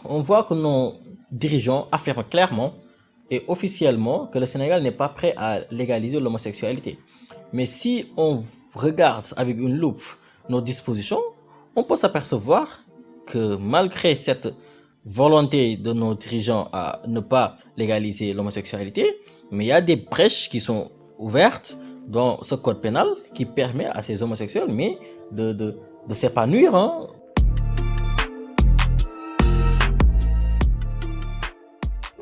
on voit que nos dirigeants affirment clairement et officiellement que le Sénégal n'est pas prêt à légaliser l'homosexualité. Mais si on regarde avec une loupe nos dispositions, on peut s'apercevoir que malgré cette volonté de nos dirigeants à ne pas légaliser l'homosexualité, mais il y a des brèches qui sont ouvertes dans ce code pénal qui permet à ces homosexuels de s'épanouir.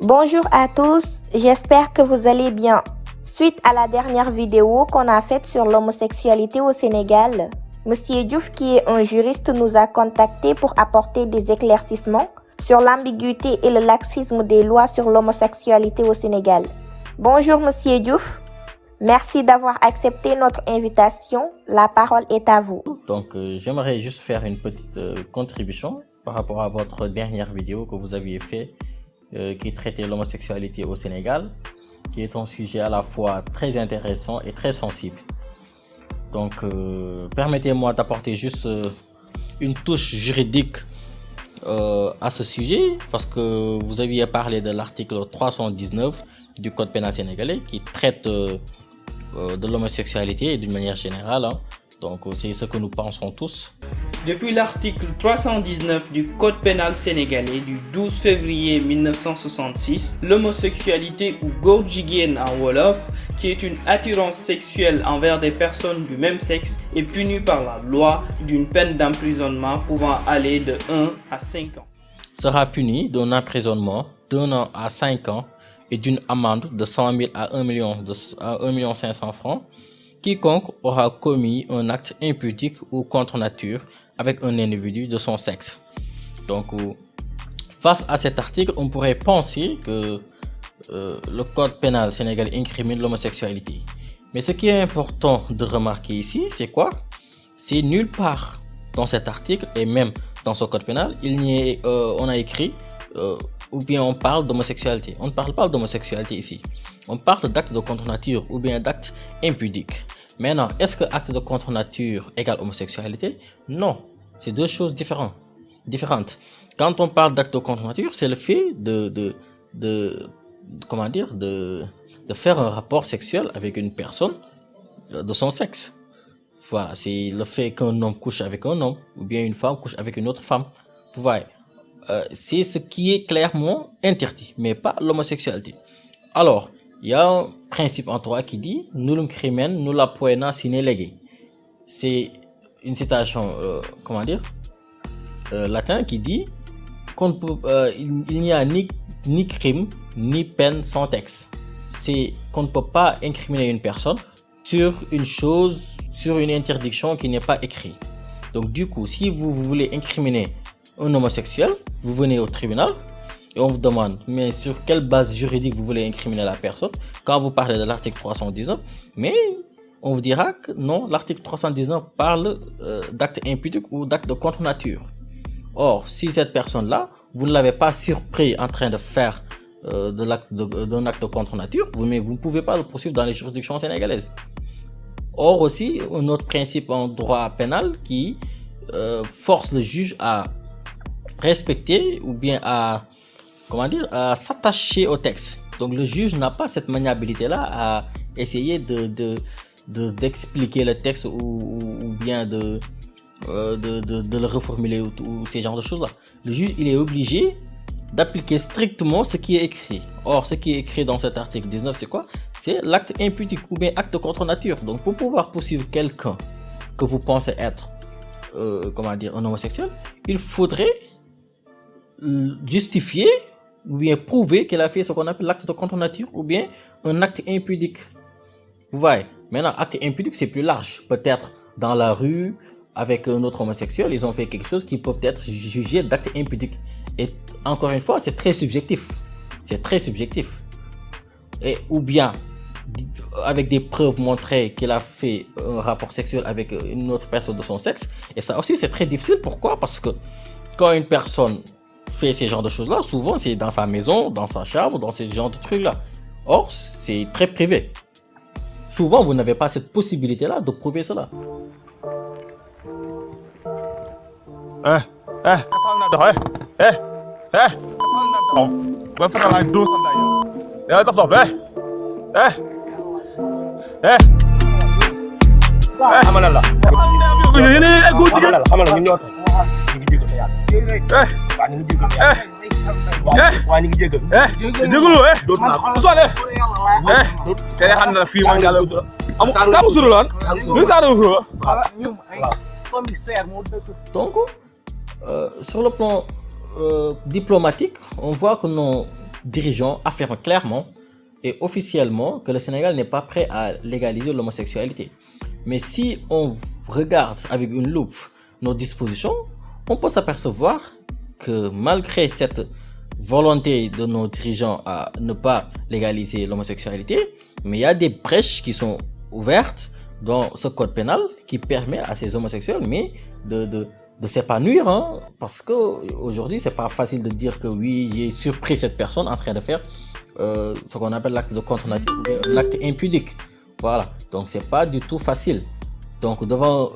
Bonjour à tous, j'espère que vous allez bien. Suite à la dernière vidéo qu'on a faite sur l'homosexualité au Sénégal, Monsieur Diouf, qui est un juriste, nous a contactés pour apporter des éclaircissements sur l'ambiguïté et le laxisme des lois sur l'homosexualité au Sénégal. Bonjour Monsieur Diouf, merci d'avoir accepté notre invitation. La parole est à vous. Donc j'aimerais juste faire une petite contribution par rapport à votre dernière vidéo que vous aviez fait qui traitait l'homosexualité au Sénégal, qui est un sujet à la fois très intéressant et très sensible. Donc permettez-moi d'apporter juste une touche juridique à ce sujet, parce que vous aviez parlé de l'article 319 du Code pénal sénégalais qui traite de l'homosexualité d'une manière générale. Donc c'est ce que nous pensons tous. Depuis l'article 319 du Code pénal sénégalais du 12 février 1966, l'homosexualité ou góor jigéen en wolof, qui est une attirance sexuelle envers des personnes du même sexe, est punie par la loi d'une peine d'emprisonnement pouvant aller de 1 à 5 ans. Sera puni d'un emprisonnement d'1 an à 5 ans et d'une amende de 100 000 à 1 million 500 francs. Quiconque aura commis un acte impudique ou contre nature avec un individu de son sexe. Donc, face à cet article, on pourrait penser que le code pénal sénégalais incrimine l'homosexualité. Mais ce qui est important de remarquer ici, c'est quoi? C'est nulle part dans cet article et même dans ce code pénal, on a écrit ou bien on parle d'homosexualité. On ne parle pas d'homosexualité ici. On parle d'actes de contre nature ou bien d'actes impudiques. Maintenant, est-ce que acte de contre nature égale homosexualité? Non, c'est deux choses différentes. Quand on parle d'acte de contre nature, c'est le fait de faire un rapport sexuel avec une personne de son sexe. Voilà, c'est le fait qu'un homme couche avec un homme ou bien une femme couche avec une autre femme. Vous voyez, c'est ce qui est clairement interdit, mais pas l'homosexualité. Alors, il y a un principe en droit qui dit nullum crimen nulla poena sine lege. C'est une citation latin qui dit il n'y a ni crime ni peine sans texte. C'est qu'on ne peut pas incriminer une personne sur une chose, sur une interdiction qui n'est pas écrite. Donc du coup, si vous voulez incriminer un homosexuel, vous venez au tribunal et on vous demande, mais sur quelle base juridique vous voulez incriminer la personne? Quand vous parlez de l'article 319, mais on vous dira que non, l'article 319 parle d'actes impudiques ou d'actes de contre nature. Or, si cette personne-là, vous ne l'avez pas surpris en train de faire d'un acte de contre nature, vous ne pouvez pas le poursuivre dans les juridictions sénégalaises. Or aussi, un autre principe en droit pénal qui force le juge à respecter ou bien à s'attacher au texte. Donc le juge n'a pas cette maniabilité-là à essayer d'expliquer le texte ou bien de le reformuler ou ces genres de choses-là. Le juge, il est obligé d'appliquer strictement ce qui est écrit. Or, ce qui est écrit dans cet article 19, c'est quoi? C'est l'acte impudique ou bien acte contre nature. Donc pour pouvoir poursuivre quelqu'un que vous pensez être un homosexuel, il faudrait justifier ou bien prouver qu'il a fait ce qu'on appelle l'acte de contre nature ou bien un acte impudique. Vous voyez, maintenant acte impudique c'est plus large. Peut-être dans la rue avec un autre homosexuel, ils ont fait quelque chose qui peut être jugé d'acte impudique. Et encore une fois, c'est très subjectif. Et ou bien avec des preuves montrées qu'il a fait un rapport sexuel avec une autre personne de son sexe. Et ça aussi c'est très difficile. Pourquoi? Parce que quand une personne fait ces genres de choses-là, souvent c'est dans sa maison, dans sa chambre, dans ce genre de trucs-là. Or, c'est très privé. Souvent, vous n'avez pas cette possibilité-là de prouver cela. ba fa la do sa nday ya tax dof xamal la yene ay goor jigéen xamal ñu ñoo ñu ngi jégal yàlla wa ñu ngi jégal wa ñu ngi jégal jégalu doot na Ousmane té xam na fi man yàlla amu kam suru lon ñu sa do ko ñum ay commissaire mo dëkk. Donc sur le plan diplomatique, on voit que nos dirigeants affirment clairement et officiellement que le Sénégal n'est pas prêt à légaliser l'homosexualité. Mais si on regarde avec une loupe nos dispositions, on peut s'apercevoir que malgré cette volonté de nos dirigeants à ne pas légaliser l'homosexualité, mais il y a des brèches qui sont ouvertes dans ce code pénal qui permet à ces homosexuels de s'épanouir, hein, parce que aujourd'hui c'est pas facile de dire que oui, j'ai surpris cette personne en train de faire ce qu'on appelle l'acte de contre nature, l'acte impudique. Voilà, donc c'est pas du tout facile. Donc devant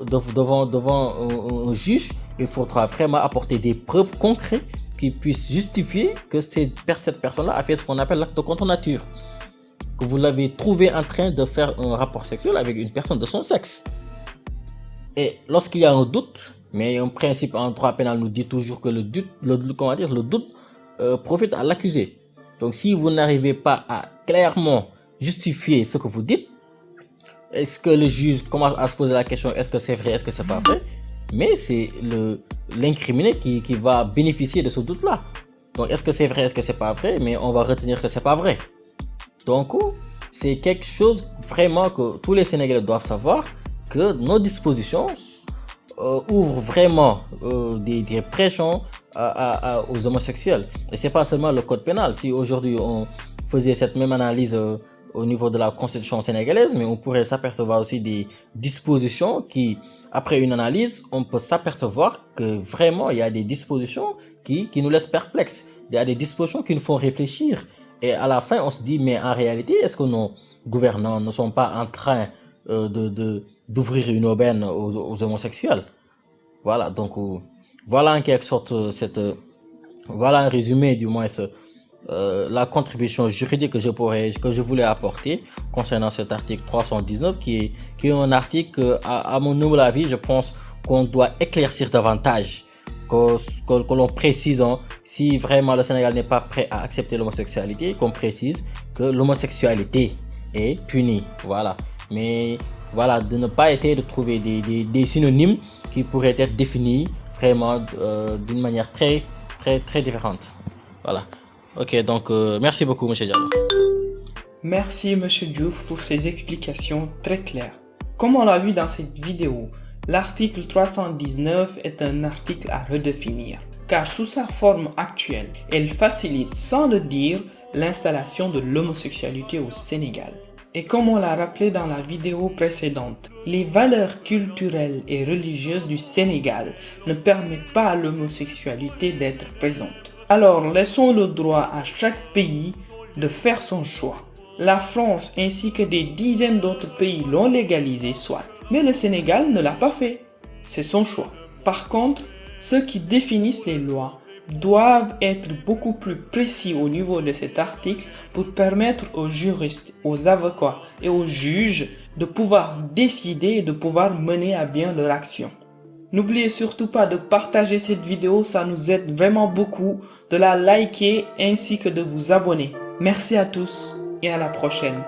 un juge, il faudra vraiment apporter des preuves concrètes qui puissent justifier que cette personne-là a fait ce qu'on appelle l'acte de contre nature, que vous l'avez trouvé en train de faire un rapport sexuel avec une personne de son sexe. Et lorsqu'il y a un doute, mais un principe en droit pénal nous dit toujours que le doute profite à l'accusé. Donc si vous n'arrivez pas à clairement justifier ce que vous dites, est-ce que le juge commence à se poser la question, est-ce que c'est vrai, est-ce que c'est pas vrai? Mais c'est l'incriminé qui va bénéficier de ce doute-là. Donc est-ce que c'est vrai, est-ce que c'est pas vrai? Mais on va retenir que c'est pas vrai. Donc c'est quelque chose vraiment que tous les Sénégalais doivent savoir, que nos dispositions ouvrent vraiment des brèches aux homosexuels. Et c'est pas seulement le code pénal. Si aujourd'hui on faisait cette même analyse au niveau de la constitution sénégalaise, mais on pourrait s'apercevoir aussi des dispositions qui, après une analyse, on peut s'apercevoir que vraiment il y a des dispositions qui nous laissent perplexes. Il y a des dispositions qui nous font réfléchir. Et à la fin, on se dit, mais en réalité, est-ce que nos gouvernants ne sont pas en train d'ouvrir une aubaine aux homosexuels? Voilà, donc voilà en quelque sorte voilà un résumé du moins la contribution juridique que je voulais apporter concernant cet article 319 qui est un article à mon humble avis, je pense qu'on doit éclaircir davantage, que l'on précise, si vraiment le Sénégal n'est pas prêt à accepter l'homosexualité, qu'on précise que l'homosexualité est punie. Voilà, mais voilà, de ne pas essayer de trouver des synonymes qui pourraient être définis vraiment d'une manière très différente. Voilà. Ok, donc merci beaucoup, M. Diallo. Merci, M. Diouf, pour ces explications très claires. Comme on l'a vu dans cette vidéo, l'article 319 est un article à redéfinir, car sous sa forme actuelle, elle facilite, sans le dire, l'installation de l'homosexualité au Sénégal. Et comme on l'a rappelé dans la vidéo précédente, les valeurs culturelles et religieuses du Sénégal ne permettent pas à l'homosexualité d'être présente. Alors laissons le droit à chaque pays de faire son choix. La France ainsi que des dizaines d'autres pays l'ont légalisé, soit. Mais le Sénégal ne l'a pas fait. C'est son choix. Par contre, ceux qui définissent les lois doivent être beaucoup plus précis au niveau de cet article pour permettre aux juristes, aux avocats et aux juges de pouvoir décider et de pouvoir mener à bien leur action. N'oubliez surtout pas de partager cette vidéo, ça nous aide vraiment beaucoup, de la liker ainsi que de vous abonner. Merci à tous et à la prochaine.